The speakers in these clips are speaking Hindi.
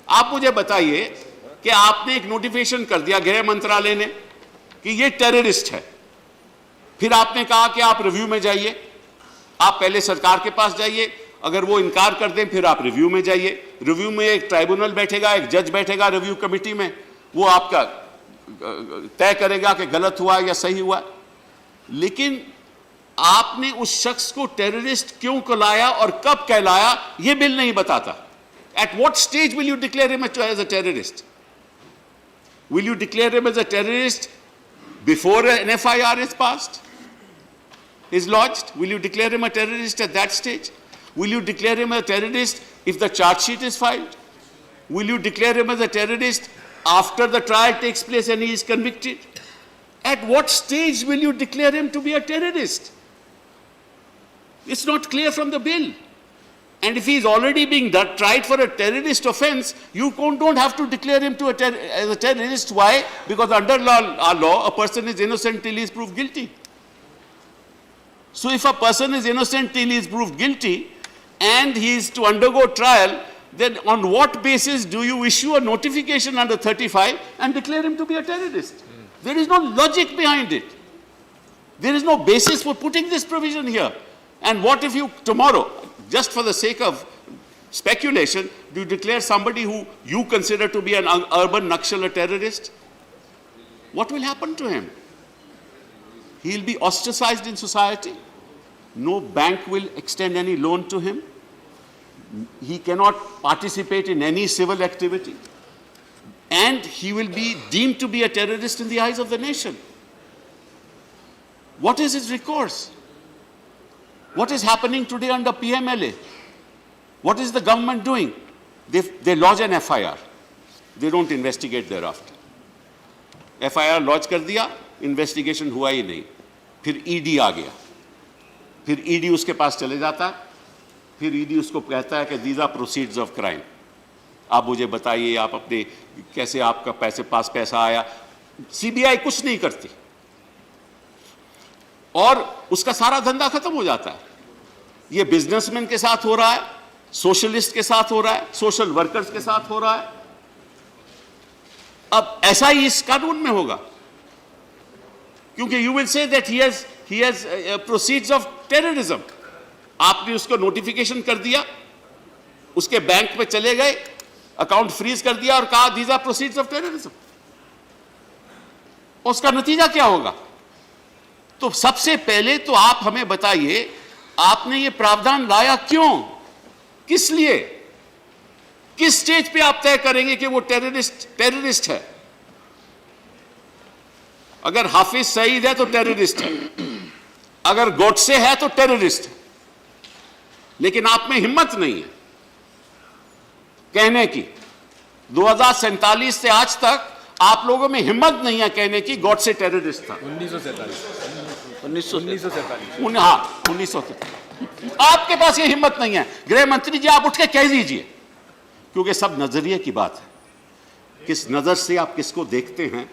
आप मुझे बताइए कि आपने एक नोटिफिकेशन कर दिया गृह मंत्रालय ने कि ये टेररिस्ट है, फिर आपने कहा कि आप रिव्यू में जाइए। आप पहले सरकार के पास जाइए, अगर वो इनकार कर दें फिर आप रिव्यू में जाइए। रिव्यू में एक ट्राइब्यूनल बैठेगा, एक जज बैठेगा रिव्यू कमेटी में, वो आपका तय करेगा कि गलत हुआ या सही हुआ। लेकिन आपने उस शख्स को टेररिस्ट क्यों कहलाया और कब कहलाया यह बिल नहीं बताता। At what stage will you declare him as a terrorist? Will you declare him as a terrorist before an FIR is passed, is lodged? Will you declare him a terrorist at that stage? Will you declare him a terrorist if the charge sheet is filed? Will you declare him as a terrorist after the trial takes place and he is convicted? At what stage will you declare him to be a terrorist? It's not clear from the bill. And if he is already being tried for a terrorist offense, you don't have to declare him as a terrorist. Why? Because under our law, a person is innocent till he is proved guilty. So if a person is innocent till he is proved guilty and he is to undergo trial, then on what basis do you issue a notification under 35 and declare him to be a terrorist? There is no logic behind it. There is no basis for putting this provision here. And what if you tomorrow, just for the sake of speculation, do you declare somebody who you consider to be an urban Nakshal a terrorist? What will happen to him? He will be ostracized in society. No bank will extend any loan to him. He cannot participate in any civil activity. And he will be deemed to be a terrorist in the eyes of the nation. What is his recourse? What is happening today under PMLA? What is the government doing? They lodge an FIR. They don't investigate thereafter. FIR lodge कर दिया, investigation हुआ ही नहीं. फिर ED आ गया. फिर ED उसके पास चले जाता है. फिर ED उसको कहता है कि these are proceeds of crime. आप मुझे बताइए, आप अपने कैसे आपका पास पैसा आया. CBI कुछ नहीं करती और उसका सारा धंधा खत्म हो जाता है. ये बिजनेसमैन के साथ हो रहा है, सोशलिस्ट के साथ हो रहा है, सोशल वर्कर्स के साथ हो रहा है. अब ऐसा ही इस कानून में होगा, क्योंकि you will say that he has proceeds of terrorism. आपने उसको नोटिफिकेशन कर दिया, उसके बैंक पे चले गए, अकाउंट फ्रीज कर दिया और कहा these are proceeds of terrorism. उसका नतीजा क्या होगा? तो सबसे पहले तो आप हमें बताइए, आपने ये प्रावधान लाया क्यों, किस लिए, किस स्टेज पे आप तय करेंगे कि वो टेररिस्ट है? अगर हाफिज सईद है तो टेररिस्ट है, अगर गोडसे है तो टेररिस्ट है. लेकिन आप में हिम्मत नहीं है कहने की. 2047 से आज तक आप लोगों में हिम्मत नहीं है कहने की गोडसे टेररिस्ट था. 1947 आपके पास ये हिम्मत नहीं है. गृह मंत्री जी, आप उठ के कह दीजिए, क्योंकि सब नजरिए की बात है. किस नजर से आप किसको देखते हैं,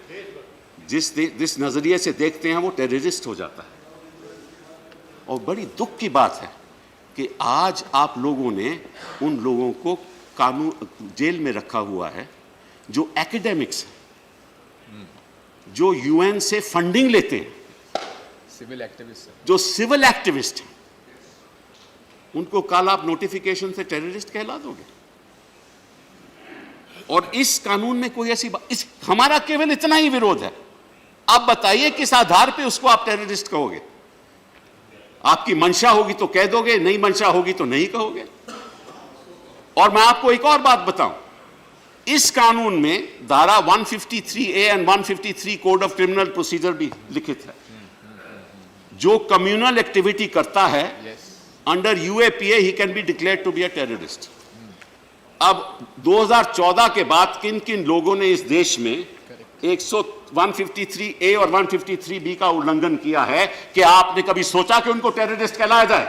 जिस नजरिए से देखते हैं वो टेररिस्ट हो जाता है. और बड़ी दुख की बात है कि आज आप लोगों ने उन लोगों को कानून जेल में रखा हुआ है जो एकेडमिक्स हैं, जो UN से फंडिंग लेते हैं, जो सिविल एक्टिविस्ट हैं. उनको कल आप नोटिफिकेशन से टेररिस्ट कहला दोगे? और इस कानून में कोई ऐसी बात, हमारा केवल इतना ही विरोध है. आप बताइए किस आधार पे उसको आप टेररिस्ट कहोगे? आपकी मंशा होगी तो कह दोगे, नहीं मंशा होगी तो नहीं कहोगे. और मैं आपको एक और बात बताऊं, इस कानून में धारा 153A and 153 code of criminal procedure भी लिखित है. जो कम्युनल एक्टिविटी करता है under UAPA he can be declared to be a terrorist. अब 2014 के बाद किन किन लोगों ने इस देश में 153A और 153B का उल्लंघन किया है कि आपने कभी सोचा कि उनको टेररिस्ट कहलाया जाए?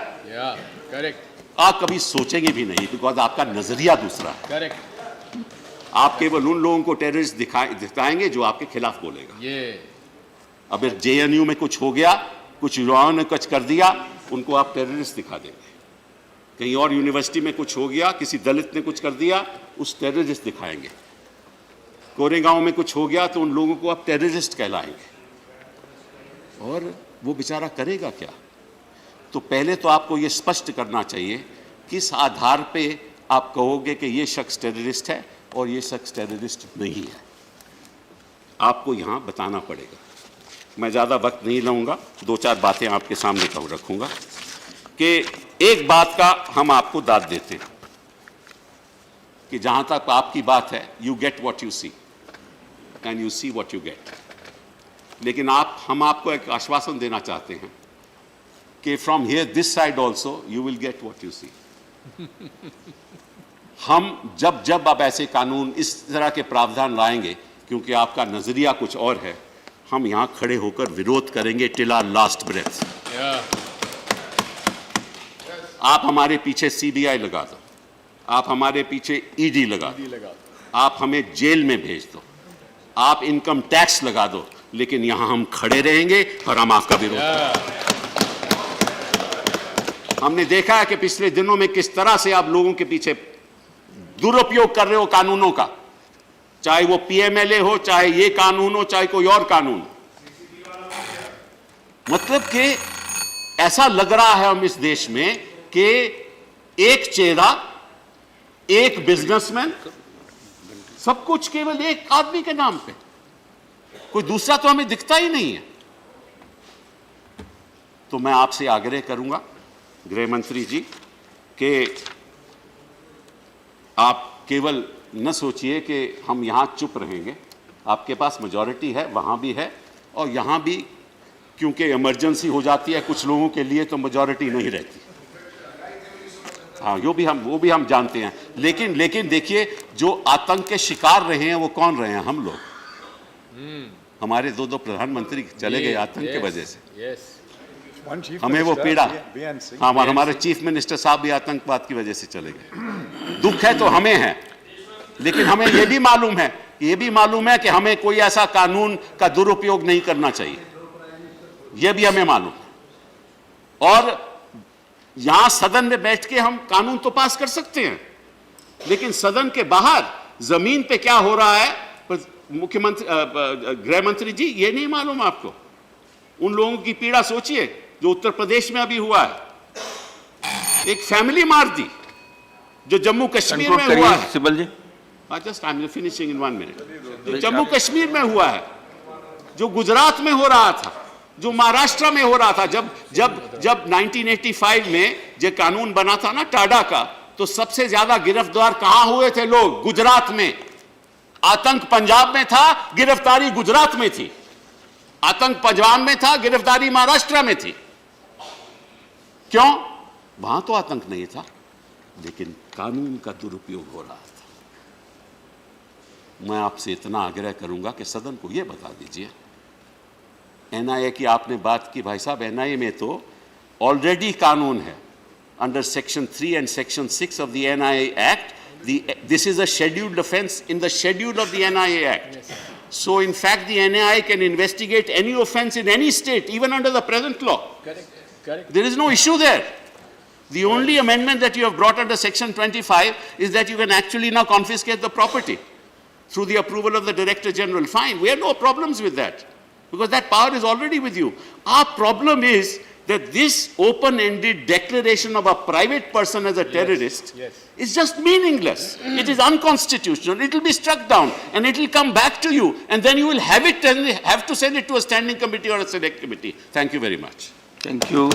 करेक्ट. आप कभी सोचेंगे भी नहीं, बिकॉज आपका नजरिया दूसरा है. करेक्ट. आप केवल उन लोगों को टेररिस्ट दिखाएंगे जो आपके खिलाफ बोलेगा. अब JNU में कुछ हो गया, कुछ युवाओं ने कुछ कर दिया, उनको आप टेररिस्ट दिखा देंगे. कहीं और यूनिवर्सिटी में कुछ हो गया, किसी दलित ने कुछ कर दिया, उस टेररिस्ट दिखाएंगे। कोरेगांव में कुछ हो गया तो उन लोगों को आप टेररिस्ट कहलाएंगे। और वो बेचारा करेगा क्या? तो पहले तो आपको ये स्पष्ट करना चाहिए किस आधार पे आप कहोगे कि ये शख्स टेररिस्ट है और ये शख्स टेररिस्ट नहीं है। आपको यहाँ बताना पड़ेगा। मैं ज़्यादा वक्त नहीं लूँगा, 2-4 बातें आपके सामने कहूँ रखूँगा कि एक बात का हम आपको दाद देते हैं कि जहाँ तक आपकी बात है, you get what you see and you see what you get. लेकिन हम आपको एक आश्वासन देना चाहते हैं कि from here this side also you will get what you see. हम जब अब ऐसे कानून इस तरह के प्रावधान लाएंगे, क्योंकि आपका नजरिया कुछ और है, हम यहां खड़े होकर विरोध करेंगे टिल आवर लास्ट ब्रेथ। आप हमारे पीछे सीबीआई लगा दो, आप हमारे पीछे ईडी लगा दो, आप हमें जेल में भेज दो, आप इनकम टैक्स लगा दो, लेकिन यहां हम खड़े रहेंगे और हम आपका विरोध करेंगे। हमने देखा है कि पिछले दिनों में किस तरह से आप लोगों के पीछे दुरुपयोग कर रहे हो कानूनों का, चाहे वो पीएमएलए हो, चाहे ये कानून हो, चाहे कोई और कानून। मतलब कि ऐसा लग रहा है हम इस देश में कि एक चेहरा, एक बिजनेसमैन, सब कुछ केवल एक आदमी के नाम पे, कोई दूसरा तो हमें दिखता ही नहीं है। तो मैं आपसे आग्रह करूंगा गृह मंत्री जी कि आप केवल न सोचिए कि हम यहां चुप रहेंगे। आपके पास मेजॉरिटी है, वहां भी है और यहां भी, क्योंकि इमरजेंसी हो जाती है कुछ लोगों के लिए तो मेजॉरिटी नहीं रहती। हाँ, वो भी हम जानते हैं। लेकिन देखिए, जो आतंक के शिकार रहे हैं वो कौन रहे हैं? हम लोग। हमारे 2 प्रधानमंत्री चले गए आतंक की वजह से। हमें वो पीड़ा, हाँ, हमारे चीफ मिनिस्टर साहब भी आतंकवाद की वजह से चले गए। दुख है तो हमें है, लेकिन हमें यह भी मालूम है कि हमें कोई ऐसा कानून का दुरुपयोग नहीं करना चाहिए। यह भी हमें मालूम है। और यहां सदन में बैठ के हम कानून तो पास कर सकते हैं, लेकिन सदन के बाहर जमीन पे क्या हो रहा है, मुख्यमंत्री, गृह मंत्री जी, ये नहीं मालूम आपको? उन लोगों की पीड़ा सोचिए जो उत्तर प्रदेश में अभी हुआ है। एक फैमिली मार दी जो जम्मू कश्मीर में हुआ है। Sibal ji, just I am finishing in 1 minute. जो जम्मू कश्मीर में हुआ है, जो गुजरात में हो रहा था, जो महाराष्ट्र में हो रहा था। जब 1985 में जो कानून बना था ना टाडा का, तो सबसे ज्यादा गिरफ्तार कहां हुए थे लोग? गुजरात में। आतंक पंजाब में था, गिरफ्तारी गुजरात में थी। आतंक पंजाब में था, गिरफ्तारी महाराष्ट्र में थी। क्यों? वहां तो आतंक नहीं था, लेकिन कानून का दुरुपयोग हो रहा था। मैं आपसे इतना आग्रह करूंगा कि सदन को यह बता दीजिए। एनआईए की आपने बात की, भाई साहब, एनआईए में तो ऑलरेडी कानून है under section 3 and section 6 of the NIA act. This is a scheduled offence in the schedule of the NIA act. So in fact the NIA can investigate any offense in any state, even under the present law. Correct. There is no issue there. The only amendment that you have brought under section 25 is that you can actually now confiscate the property through the approval of the Director General. Fine, we have no problems with that, because that power is already with you. Our problem is that this open-ended declaration of a private person as a terrorist is just meaningless. It is unconstitutional. It will be struck down and it will come back to you, and then you will have to send it to a standing committee or a select committee. Thank you very much. Thank you.